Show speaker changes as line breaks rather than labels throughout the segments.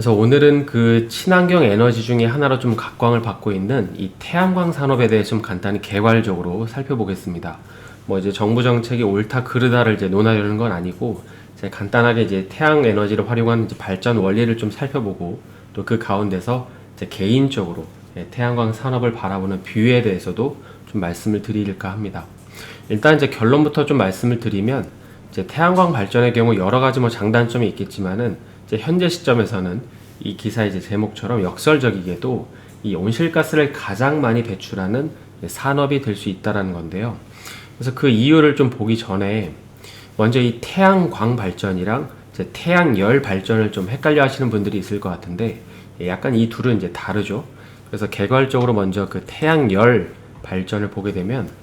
그래서 오늘은 그 친환경 에너지 중에 하나로 좀 각광을 받고 있는 이 태양광 산업에 대해 좀 간단히 개괄적으로 살펴보겠습니다. 뭐 이제 정부 정책이 옳다 그르다를 이제 논하려는 건 아니고, 이제 간단하게 이제 태양 에너지를 활용한 이제 발전 원리를 좀 살펴보고, 또 그 가운데서 이제 개인적으로 태양광 산업을 바라보는 뷰에 대해서도 좀 말씀을 드릴까 합니다. 일단 이제 결론부터 좀 말씀을 드리면, 이제 태양광 발전의 경우 여러 가지 뭐 장단점이 있겠지만은, 이제 현재 시점에서는 이 기사의 이제 제목처럼 역설적이게도 이 온실가스를 가장 많이 배출하는 산업이 될 수 있다라는 건데요. 그래서 그 이유를 좀 보기 전에 먼저 이 태양광 발전이랑 이제 태양열 발전을 좀 헷갈려 하시는 분들이 있을 것 같은데, 약간 이 둘은 이제 다르죠. 그래서 개괄적으로 먼저 그 태양열 발전을 보게 되면,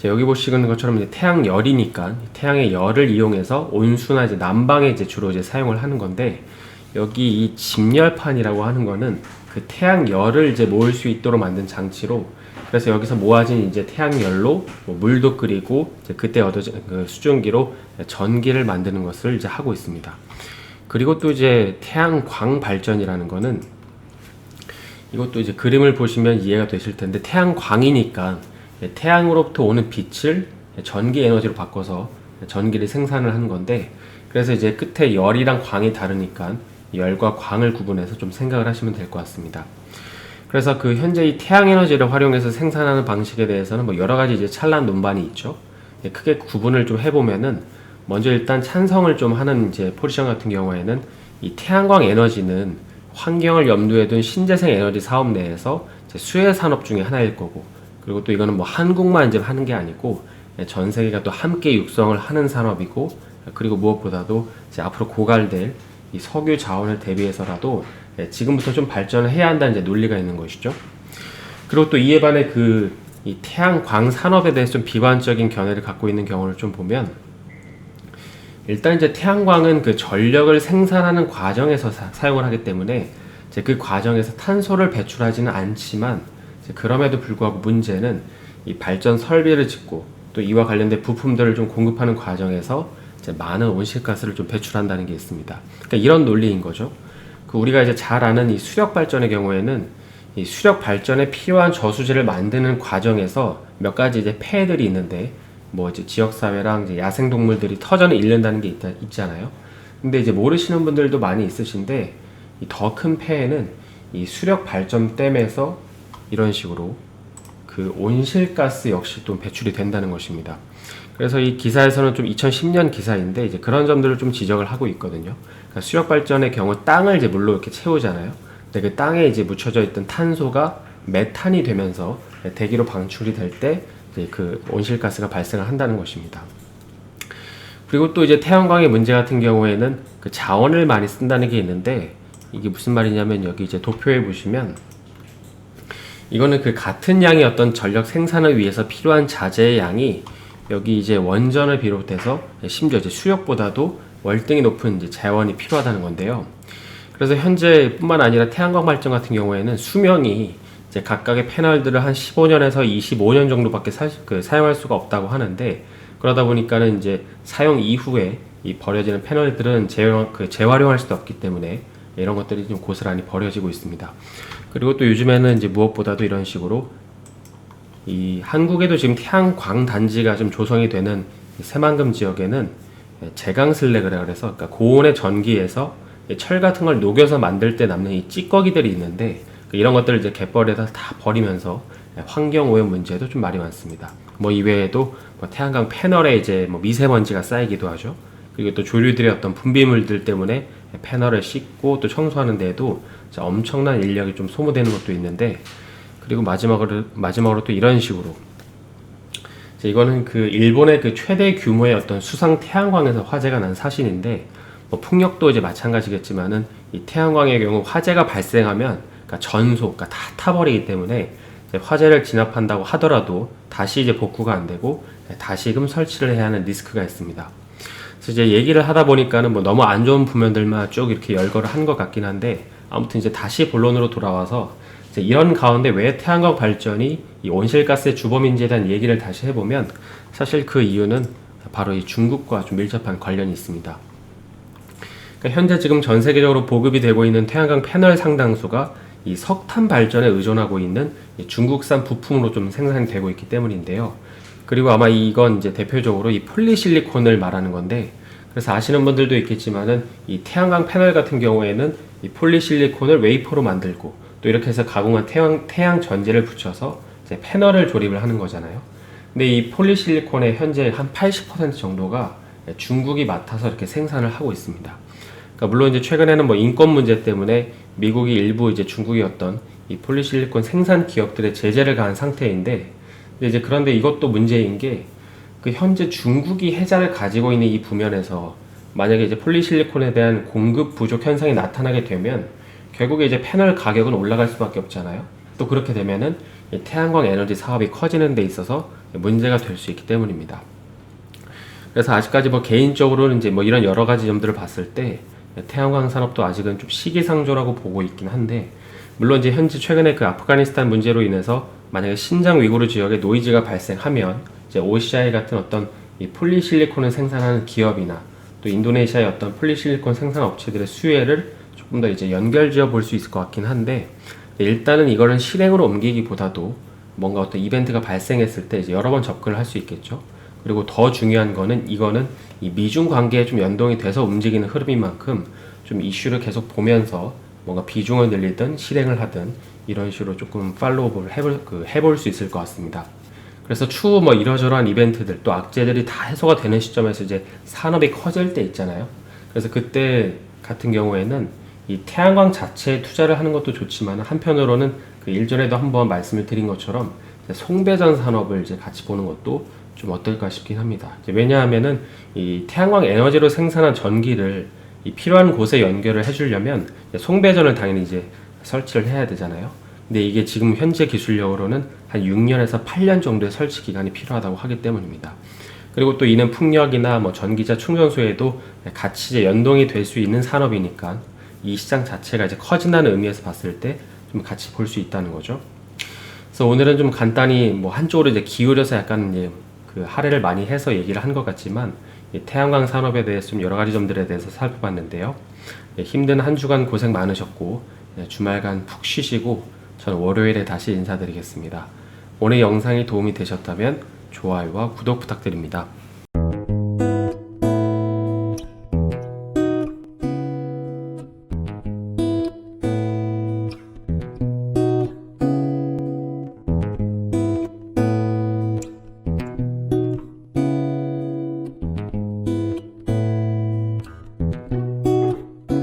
여기 보시는 것처럼 이제 태양열이니까 태양의 열을 이용해서 온수나 이제 난방에 이제 주로 이제 사용을 하는 건데, 여기 이 집열판이라고 하는 거는 그 태양열을 이제 모을 수 있도록 만든 장치로, 그래서 여기서 모아진 이제 태양열로 뭐 물도 끓이고 이제 그때 얻어진 그 수증기로 전기를 만드는 것을 이제 하고 있습니다. 그리고 또 이제 태양광 발전이라는 거는, 이것도 이제 그림을 보시면 이해가 되실 텐데, 태양광이니까 태양으로부터 오는 빛을 전기 에너지로 바꿔서 전기를 생산을 하는 건데, 그래서 이제 끝에 열이랑 광이 다르니까 열과 광을 구분해서 좀 생각을 하시면 될 것 같습니다. 그래서 그 현재 이 태양 에너지를 활용해서 생산하는 방식에 대해서는 뭐 여러 가지 이제 찬란 논반이 있죠. 크게 구분을 좀 해보면은, 먼저 일단 찬성을 좀 하는 이제 포지션 같은 경우에는 이 태양광 에너지는 환경을 염두에 둔 신재생 에너지 사업 내에서 이제 수혜 산업 중에 하나일 거고, 그리고 또 이거는 뭐 한국만 이제 하는 게 아니고 전 세계가 또 함께 육성을 하는 산업이고, 그리고 무엇보다도 이제 앞으로 고갈될 이 석유 자원을 대비해서라도 지금부터 좀 발전을 해야 한다는 이제 논리가 있는 것이죠. 그리고 또 이에 반해 이 태양광 산업에 대해서 좀 비관적인 견해를 갖고 있는 경우를 좀 보면, 일단 이제 태양광은 그 전력을 생산하는 과정에서 사용을 하기 때문에 이제 그 과정에서 탄소를 배출하지는 않지만, 그럼에도 불구하고 문제는 이 발전 설비를 짓고 또 이와 관련된 부품들을 좀 공급하는 과정에서 이제 많은 온실가스를 좀 배출한다는 게 있습니다. 그러니까 이런 논리인 거죠. 우리가 이제 잘 아는 이 수력 발전의 경우에는 이 수력 발전에 필요한 저수지를 만드는 과정에서 몇 가지 이제 폐해들이 있는데, 뭐 이제 지역사회랑 이제 야생동물들이 터전을 잃는다는 게 있잖아요. 근데 이제 모르시는 분들도 많이 있으신데, 이 더 큰 폐해는 이 수력 발전댐에서 이런 식으로 그 온실가스 역시 또 배출이 된다는 것입니다. 그래서 이 기사에서는 좀 2010년 기사인데 이제 그런 점들을 좀 지적을 하고 있거든요. 그러니까 수력 발전의 경우 땅을 이제 물로 이렇게 채우잖아요. 근데 그 땅에 이제 묻혀져 있던 탄소가 메탄이 되면서 대기로 방출이 될 때 그 온실가스가 발생을 한다는 것입니다. 그리고 또 이제 태양광의 문제 같은 경우에는 그 자원을 많이 쓴다는 게 있는데, 이게 무슨 말이냐면, 여기 이제 도표에 보시면 이거는 그 같은 양의 어떤 전력 생산을 위해서 필요한 자재의 양이 여기 이제 원전을 비롯해서 심지어 이제 수력보다도 월등히 높은 이제 자원이 필요하다는 건데요. 그래서 현재 뿐만 아니라 태양광 발전 같은 경우에는 수명이 이제 각각의 패널들을 한 15년에서 25년 정도밖에 사용할 수가 없다고 하는데, 그러다 보니까는 이제 사용 이후에 이 버려지는 패널들은 재활용할 수도 없기 때문에 이런 것들이 좀 고스란히 버려지고 있습니다. 그리고 또 요즘에는 이제 무엇보다도 이런 식으로 이 한국에도 지금 태양광 단지가 좀 조성이 되는 새만금 지역에는 제강슬래그라 그래서, 그러니까 고온의 전기에서 철 같은 걸 녹여서 만들 때 남는 이 찌꺼기들이 있는데, 이런 것들을 이제 갯벌에다 다 버리면서 환경 오염 문제도 좀 많이 많습니다. 뭐 이외에도 뭐 태양광 패널에 이제 뭐 미세먼지가 쌓이기도 하죠. 그리고 또 조류들의 어떤 분비물들 때문에 패널을 씻고 또 청소하는 데에도 엄청난 인력이 좀 소모되는 것도 있는데, 그리고 마지막으로 또 이런 식으로, 이거는 그 일본의 그 최대 규모의 어떤 수상 태양광에서 화재가 난 사실인데, 뭐 풍력도 이제 마찬가지겠지만은 이 태양광의 경우 화재가 발생하면 그러니까 그러니까 다 타버리기 때문에 화재를 진압한다고 하더라도 다시 이제 복구가 안 되고 다시금 설치를 해야 하는 리스크가 있습니다. 그래서 이제 얘기를 하다 보니까는 뭐 너무 안 좋은 부면들만 쭉 이렇게 열거를 한 것 같긴 한데, 아무튼 이제 다시 본론으로 돌아와서 이제 이런 가운데 왜 태양광 발전이 이 온실가스의 주범인지에 대한 얘기를 다시 해보면, 사실 그 이유는 바로 이 중국과 좀 밀접한 관련이 있습니다. 그러니까 현재 지금 전 세계적으로 보급이 되고 있는 태양광 패널 상당수가 이 석탄 발전에 의존하고 있는 이 중국산 부품으로 좀 생산이 되고 있기 때문인데요. 그리고 아마 이건 이제 대표적으로 이 폴리실리콘을 말하는 건데, 그래서 아시는 분들도 있겠지만은 이 태양광 패널 같은 경우에는 이 폴리실리콘을 웨이퍼로 만들고 또 이렇게 해서 가공한 태양 전지를 붙여서 이제 패널을 조립을 하는 거잖아요. 근데 이 폴리실리콘의 현재 한 80% 정도가 중국이 맡아서 이렇게 생산을 하고 있습니다. 그러니까 물론 이제 최근에는 뭐 인권 문제 때문에 미국이 일부 이제 중국의 어떤 이 폴리실리콘 생산 기업들의 제재를 가한 상태인데, 이제 그런데 이것도 문제인 게 그 현재 중국이 해자를 가지고 있는 이 부면에서 만약에 이제 폴리실리콘에 대한 공급 부족 현상이 나타나게 되면 결국에 이제 패널 가격은 올라갈 수밖에 없잖아요. 또 그렇게 되면은 이 태양광 에너지 사업이 커지는 데 있어서 문제가 될 수 있기 때문입니다. 그래서 아직까지 뭐 개인적으로는 이제 뭐 이런 여러 가지 점들을 봤을 때 태양광 산업도 아직은 좀 시기상조라고 보고 있긴 한데, 물론 이제 현재 최근에 그 아프가니스탄 문제로 인해서 만약에 신장 위구르 지역에 노이즈가 발생하면 이제 OCI 같은 어떤 이 폴리실리콘을 생산하는 기업이나 또 인도네시아의 어떤 폴리실리콘 생산 업체들의 수혜를 조금 더 이제 연결지어 볼 수 있을 것 같긴 한데, 일단은 이거는 실행으로 옮기기보다도 뭔가 어떤 이벤트가 발생했을 때 이제 여러 번 접근을 할 수 있겠죠. 그리고 더 중요한 거는 이거는 이 미중 관계에 좀 연동이 돼서 움직이는 흐름인 만큼 좀 이슈를 계속 보면서 뭔가 비중을 늘리든 실행을 하든 이런 식으로 조금 팔로우업을 해볼 수 있을 것 같습니다. 그래서 추후 뭐 이러저러한 이벤트들 또 악재들이 다 해소가 되는 시점에서 이제 산업이 커질 때 있잖아요. 그래서 그때 같은 경우에는 이 태양광 자체에 투자를 하는 것도 좋지만 한편으로는 그 일전에도 한번 말씀을 드린 것처럼 송배전 산업을 이제 같이 보는 것도 좀 어떨까 싶긴 합니다. 왜냐하면은 이 태양광 에너지로 생산한 전기를 이 필요한 곳에 연결을 해주려면 송배전을 당연히 이제 설치를 해야 되잖아요. 근데 이게 지금 현재 기술력으로는 한 6년에서 8년 정도의 설치 기간이 필요하다고 하기 때문입니다. 그리고 또 이는 풍력이나 뭐 전기차 충전소에도 같이 이제 연동이 될 수 있는 산업이니까 이 시장 자체가 이제 커진다는 의미에서 봤을 때 좀 같이 볼 수 있다는 거죠. 그래서 오늘은 좀 간단히 뭐 한쪽으로 이제 기울여서 약간 이제 그 할애를 많이 해서 얘기를 한 것 같지만 이 태양광 산업에 대해서 좀 여러 가지 점들에 대해서 살펴봤는데요. 힘든 한 주간 고생 많으셨고 주말간 푹 쉬시고 저는 월요일에 다시 인사드리겠습니다. 오늘 영상이 도움이 되셨다면 좋아요와 구독 부탁드립니다.